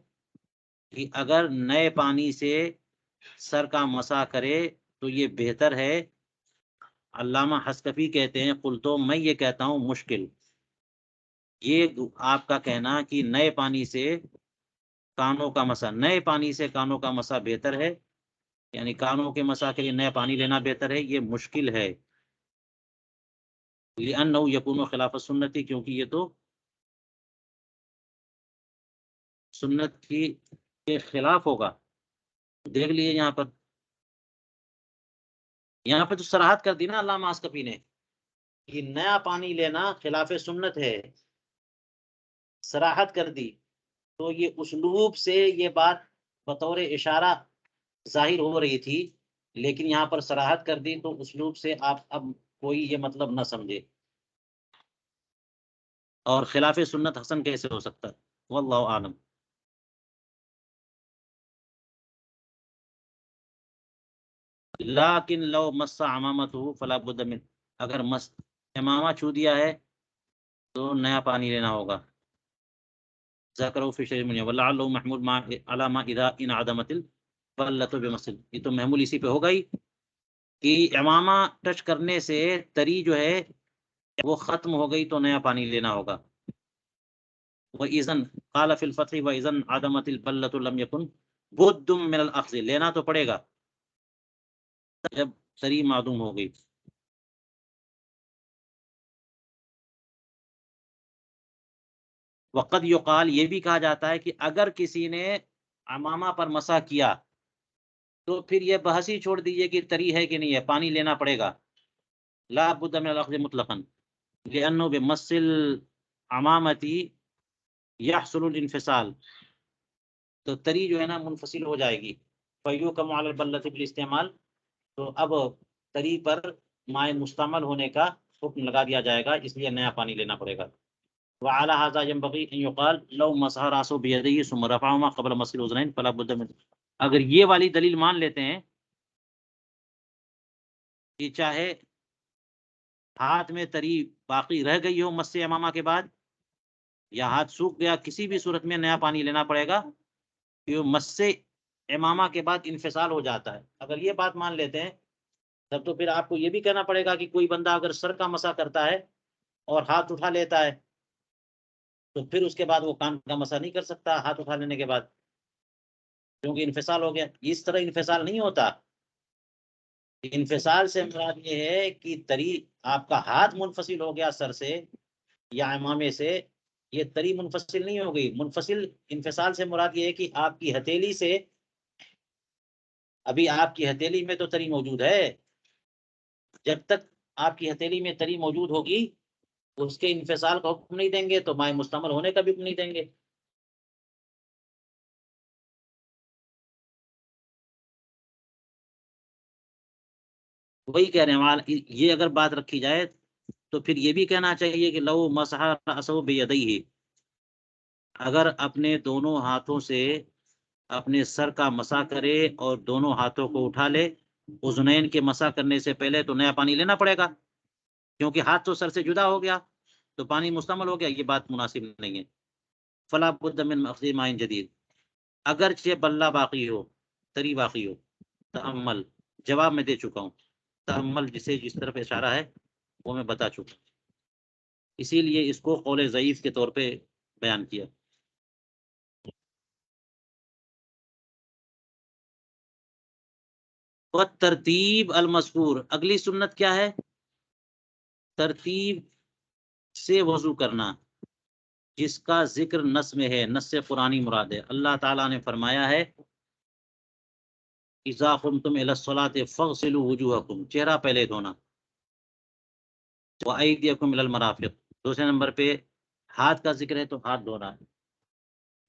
کہ اگر نئے پانی سے سر کا مسح کرے تو یہ بہتر ہے، علامہ حسقفی کہتے ہیں قل، تو میں یہ کہتا ہوں مشکل، یہ آپ کا کہنا کہ نئے پانی سے کانوں کا مسح، نئے پانی سے کانوں کا مسح بہتر ہے، یعنی کانوں کے مسح کے لیے نیا پانی لینا بہتر ہے، یہ مشکل ہے، لأنه يكون خلاف سنتی، کیونکہ یہ تو سنت کے خلاف ہوگا۔ دیکھ لیجیے یہاں پر تو صراحت کر دی نا علامہ اسقفی نے کہ نیا پانی لینا خلاف سنت ہے، صراحت کر دی، تو یہ اسلوب سے یہ بات بطور اشارہ ظاہر ہو رہی تھی، لیکن یہاں پر صراحت کر دی تو اسلوب سے آپ اب کوئی یہ مطلب نہ سمجھے، اور خلاف سنت حسن کیسے ہو سکتا ہے، واللہ عالم۔ لیکن لو مس امامته فلا بد من، اگر امامہ چھو دیا ہے تو نیا پانی لینا ہوگا، ذکروا فی شیء من ولعلہ محمول علی ما اذا انعدمت البلۃ بمثل، یہ تو محمول اسی پہ ہوگا ہی کہ امامہ ٹچ کرنے سے تری جو ہے وہ ختم ہو گئی تو نیا پانی لینا ہوگا۔ وَإِذَنْ قَالَ فِي الْفَتْحِ وَإِذَنْ عَدَمَتِ الْبَلَّةُ لَمْ يَكُنْ بُدٌّ مِّنَ الْأَخْذِ، لینا تو پڑے گا جب تری معدوم ہو گئی۔ وقد یقال، یہ بھی کہا جاتا ہے کہ اگر کسی نے امامہ پر مسح کیا تو پھر یہ بحث ہی چھوڑ دیجئے کہ تری ہے کہ نہیں ہے، پانی لینا پڑے گا، لا بد من الاخذ مطلقا لانه بمس الامامۃ یحصل الانفصال، تو تری جو ہے نا منفصل ہو جائے گی، فیحکم علی البلۃ بالاستعمال، تو اب تری پر مائع مستعمل ہونے کا حکم لگا دیا جائے گا، اس لیے نیا پانی لینا پڑے گا۔ وعلى هذا ينبغي ان يقال لو مسح راسه بيديه ثم رفعهما قبل مسح الاذنين فلا بد من، اگر یہ والی دلیل مان لیتے ہیں کہ چاہے ہاتھ میں تری باقی رہ گئی ہو مس امامہ کے بعد یا ہاتھ سوکھ گیا، کسی بھی صورت میں نیا پانی لینا پڑے گا، کہ مس امامہ کے بعد انفصال ہو جاتا ہے۔ اگر یہ بات مان لیتے ہیں تب تو پھر آپ کو یہ بھی کہنا پڑے گا کہ کوئی بندہ اگر سر کا مسح کرتا ہے اور ہاتھ اٹھا لیتا ہے تو پھر اس کے بعد وہ کان کا مسح نہیں کر سکتا ہاتھ اٹھا لینے کے بعد، کیونکہ انفصال ہو گیا۔ اس طرح انفصال نہیں ہوتا، انفصال سے مراد یہ ہے کہ تری آپ کا ہاتھ منفصل ہو گیا سر سے یا امامے سے، یہ تری منفصل نہیں ہو گئی، منفصل انفصال سے مراد یہ ہے کہ آپ کی ہتھیلی سے، ابھی آپ کی ہتھیلی میں تو تری موجود ہے، جب تک آپ کی ہتھیلی میں تری موجود ہوگی اس کے انفصال کا حکم نہیں دیں گے، تو مائع مستعمل ہونے کا بھی حکم نہیں دیں گے۔ وہی کہہ رہے ہیں، یہ اگر بات رکھی جائے تو پھر یہ بھی کہنا چاہیے کہ لو مسح رأسه بیدیہ، اگر اپنے دونوں ہاتھوں سے اپنے سر کا مسح کرے اور دونوں ہاتھوں کو اٹھا لے اذنین کے مسح کرنے سے پہلے، تو نیا پانی لینا پڑے گا، کیونکہ ہاتھ تو سر سے جدا ہو گیا تو پانی مستعمل ہو گیا، یہ بات مناسب نہیں ہے۔ فلا بد من اخذ ماء جدید، اگرچہ بلہ باقی ہو، تری باقی ہو، تأمل، جواب میں دے چکا ہوں، تأمل جسے جس طرف اشارہ ہے وہ میں بتا چکا، اسی لیے اس کو قول ضعیف کے طور پہ بیان کیا۔ ترتیب المذکور، اگلی سنت کیا ہے؟ ترتیب سے وضو کرنا، جس کا ذکر نص میں ہے، نص قرآنی مراد ہے۔ اللہ تعالیٰ نے فرمایا ہے اذا قمتم الی الصلاۃ فاغسلوا وجوہکم، چہرہ پہلے دھونا، وایدیکم الی المرافق، دوسرے نمبر پہ ہاتھ کا ذکر ہے تو ہاتھ دھونا ہے،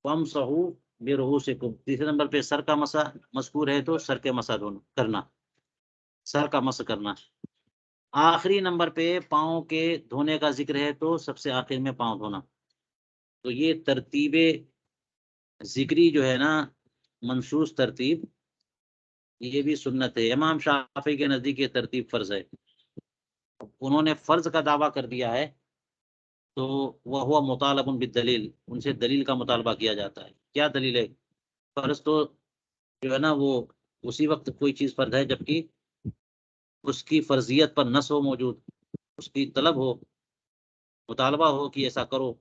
وامسحوا برؤوسکم، تیسرے نمبر پہ سر کا مسح مذکور ہے تو سر کے مسح کرنا، سر کا مسح کرنا۔ آخری نمبر پہ پاؤں کے دھونے کا ذکر ہے تو سب سے آخر میں پاؤں دھونا۔ تو یہ ترتیب ذکری جو ہے نا، منصوص ترتیب، یہ بھی سنت ہے۔ امام شافعی کے نزدیک یہ ترتیب فرض ہے، انہوں نے فرض کا دعویٰ کر دیا ہے تو وہ ہوا مطالب بالدلیل، ان سے دلیل کا مطالبہ کیا جاتا ہے۔ کیا دلیل ہے؟ فرض تو جو ہے نا وہ اسی وقت کوئی چیز فرض ہے جبکہ اس کی فرضیت پر نص ہو موجود، اس کی طلب ہو، مطالبہ ہو کہ ایسا کرو۔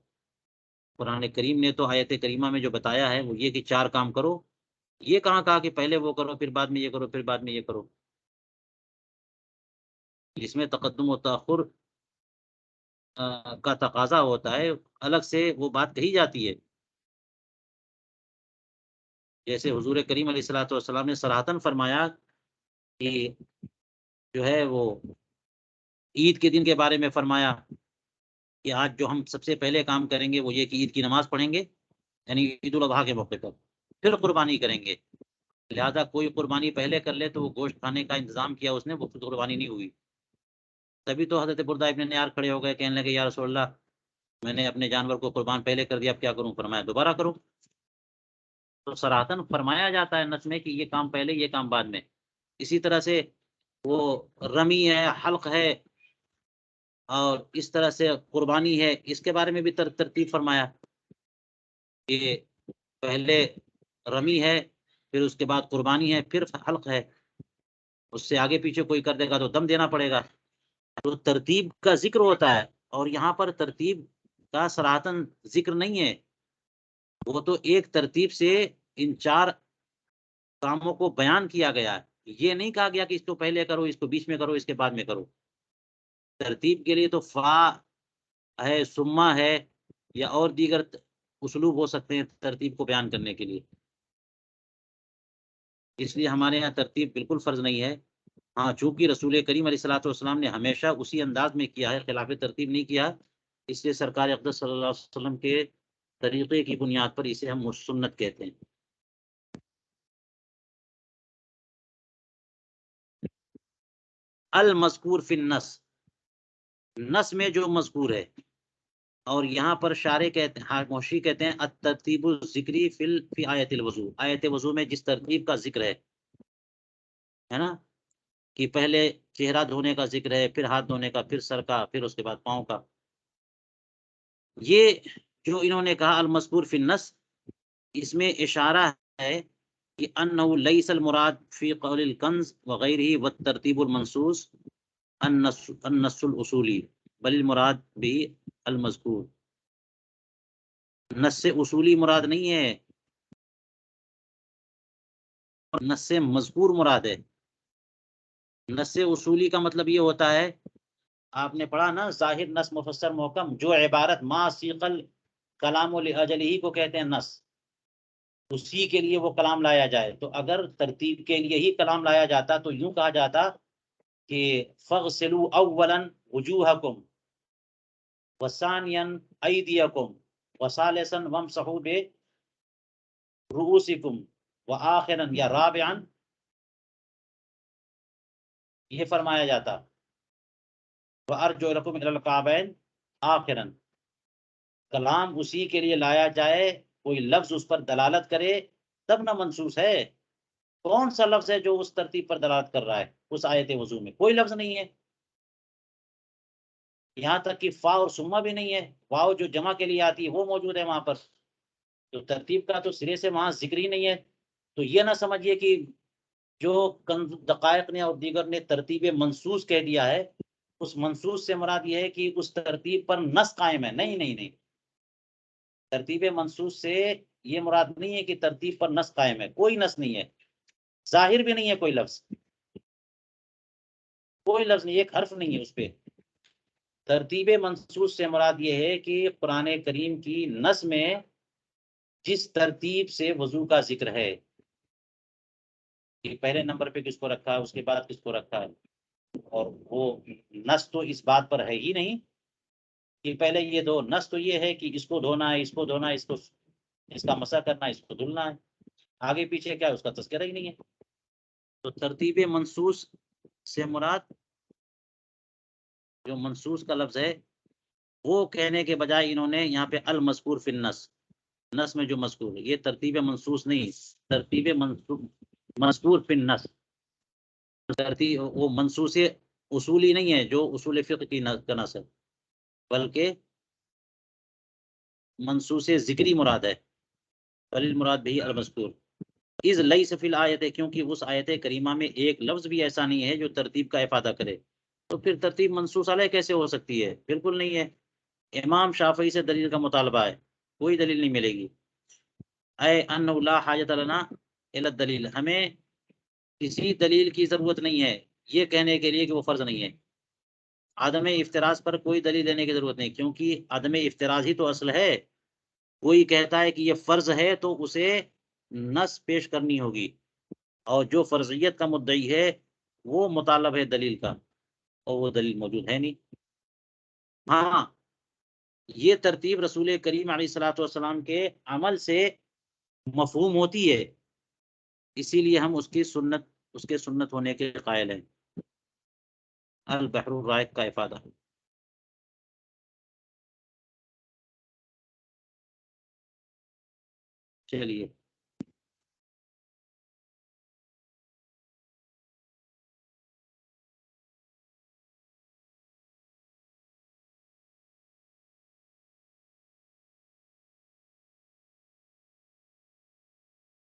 قرآن کریم نے تو آیت کریمہ میں جو بتایا ہے وہ یہ کہ 4 کام کرو، یہ کہاں کہا کہ پہلے وہ کرو پھر بعد میں یہ کرو پھر بعد میں یہ کرو؟ اس میں تقدم و تاخر کا تقاضا ہوتا ہے، الگ سے وہ بات کہی جاتی ہے۔ جیسے حضور کریم علیہ الصلوۃ والسلام نے صراحتاً فرمایا کہ جو ہے وہ عید کے دن کے بارے میں فرمایا کہ آج جو ہم سب سے پہلے کام کریں گے وہ یہ کہ عید کی نماز پڑھیں گے، یعنی عید الاضحیٰ کے موقع پر، پھر قربانی کریں گے۔ لہذا کوئی قربانی پہلے کر لے تو وہ گوشت کھانے کا انتظام کیا اس نے، وہ قربانی نہیں ہوئی۔ تبھی تو حضرت بردہ ابن نیار کھڑے ہو گئے، کہنے لگے یا رسول اللہ، میں نے اپنے جانور کو قربان پہلے کر دیا، اب کیا کروں؟ فرمایا دوبارہ کرو۔ تو صراحتاً فرمایا جاتا ہے نص میں کہ یہ کام پہلے یہ کام بعد میں۔ اسی طرح سے وہ رمی ہے، حلق ہے، اور اس طرح سے قربانی ہے، اس کے بارے میں بھی ترتیب فرمایا کہ پہلے رمی ہے، پھر اس کے بعد قربانی ہے، پھر حلق ہے، اس سے آگے پیچھے کوئی کر دے گا تو دم دینا پڑے گا۔ تو ترتیب کا ذکر ہوتا ہے، اور یہاں پر ترتیب کا صراحتاً ذکر نہیں ہے، وہ تو ایک ترتیب سے ان 4 کاموں کو بیان کیا گیا ہے، یہ نہیں کہا گیا کہ اس کو پہلے کرو، اس کو بیچ میں کرو، اس کے بعد میں کرو۔ ترتیب کے لیے تو فا ہے، ثم ہے، یا اور دیگر اسلوب ہو سکتے ہیں ترتیب کو بیان کرنے کے لیے۔ اس لیے ہمارے یہاں ترتیب بالکل فرض نہیں ہے۔ ہاں، چونکہ رسول کریم علیہ الصلوۃ والسلام نے ہمیشہ اسی انداز میں کیا ہے، خلاف ترتیب نہیں کیا، اس لیے سرکار اقدس صلی اللہ علیہ وسلم کے طریقے کی بنیاد پر اسے ہم سنت کہتے ہیں۔ المذکور فی النص، نص میں جو مذکور ہے، اور یہاں پر شارح کہتے ہیں، موشی کہتے ہیں الترتیب الذکری فی آیت الوضو، آیت وضو میں جس ترتیب کا ذکر ہے نا، کہ پہلے چہرہ دھونے کا ذکر ہے، پھر ہاتھ دھونے کا، پھر سر کا، پھر اس کے بعد پاؤں کا۔ یہ جو انہوں نے کہا المذکور فی النص، اس میں اشارہ ہے کہ انہ لیس المراد فی قول الکنز وغیرہ والترتیب المنصوص النص الاصولی، بل المراد بھی المذکور۔ نص اصولی مراد نہیں ہے، نص مذکور مراد ہے۔ نص اصولی کا مطلب یہ ہوتا ہے، آپ نے پڑھا نا، ظاہر نص مفسر محکم، جو عبارت ما سیقل کلام لاجلہ کو کہتے ہیں نص، اسی کے لیے وہ کلام لایا جائے۔ تو اگر ترتیب کے لیے ہی کلام لایا جاتا تو یوں کہا جاتا کہ فغسلوا اولا وجوہکم وثانیا ایدیکم وثالثا وامسحوا برؤوسکم وآخرا یا رابعا، یہ فرمایا جاتا وارجلکم الی الکعبین آخرا، کلام اسی کے لیے لایا جائے، کوئی لفظ اس پر دلالت کرے تب نہ منصوص ہے۔ کون سا لفظ ہے جو اس ترتیب پر دلالت کر رہا ہے؟ اس آیت وضو میں کوئی لفظ نہیں ہے، یہاں تک کہ فا اور سما بھی نہیں ہے، واو جو جمع کے لیے آتی ہے وہ موجود ہے وہاں پر، تو ترتیب کا تو سرے سے وہاں ذکر ہی نہیں ہے۔ تو یہ نہ سمجھیے کہ جو دقائق نے اور دیگر نے ترتیب منصوص کہہ دیا ہے، اس منصوص سے مراد یہ ہے کہ اس ترتیب پر نص قائم ہے، نہیں نہیں نہیں، ترتیب منصوص سے یہ مراد نہیں ہے کہ ترتیب پر نص قائم ہے، کوئی نص نہیں ہے، ظاہر بھی نہیں ہے کوئی لفظ، کوئی لفظ نہیں، ایک حرف نہیں ہے اس پہ۔ ترتیب منصوص سے مراد یہ ہے کہ قرآن کریم کی نص میں جس ترتیب سے وضو کا ذکر ہے، کہ پہلے نمبر پہ کس کو رکھا ہے، اس کے بعد کس کو رکھا ہے، اور وہ نص تو اس بات پر ہے ہی نہیں کہ پہلے یہ دو، نص تو یہ ہے کہ اس کو دھونا ہے، اس کو دھونا ہے، اس کو اس کا مسح کرنا، اس کو دھلنا ہے، آگے پیچھے کیا ہے اس کا تذکرہ ہی نہیں ہے. تو ترتیب منصوص سے مراد جو منصوص کا لفظ ہے وہ کہنے کے بجائے انہوں نے یہاں پہ المذکور فی النص، نص میں جو مذکور ہے، یہ ترتیب منصوص نہیں، ترتیب مذکور فی النص. ترتیب وہ منصوص اصولی نہیں ہے جو اصول فقہ کی کا نص ہے، بلکہ منصوص ذکری مراد ہے. ولیل مراد بھی المذکور از لیس فی الآیت، کیونکہ اس آیت کریمہ میں ایک لفظ بھی ایسا نہیں ہے جو ترتیب کا افادہ کرے. تو پھر ترتیب منصوص علیہ کیسے ہو سکتی ہے؟ بالکل نہیں ہے. امام شافعی سے دلیل کا مطالبہ ہے، کوئی دلیل نہیں ملے گی. اے ان لا حاجت لنا الی الدلیل، ہمیں کسی دلیل کی ضرورت نہیں ہے یہ کہنے کے لیے کہ وہ فرض نہیں ہے. عدم افتراض پر کوئی دلیل دینے کی ضرورت نہیں، کیونکہ عدم افتراض ہی تو اصل ہے. کوئی کہتا ہے کہ یہ فرض ہے تو اسے نص پیش کرنی ہوگی، اور جو فرضیت کا مدعی ہے وہ مطالب ہے دلیل کا، اور وہ دلیل موجود ہے نہیں. ہاں یہ ترتیب رسول کریم علیہ الصلوۃ والسلام کے عمل سے مفہوم ہوتی ہے، اسی لیے ہم اس کے سنت ہونے کے قائل ہیں. البحر الرائق کا افادہ. چلیے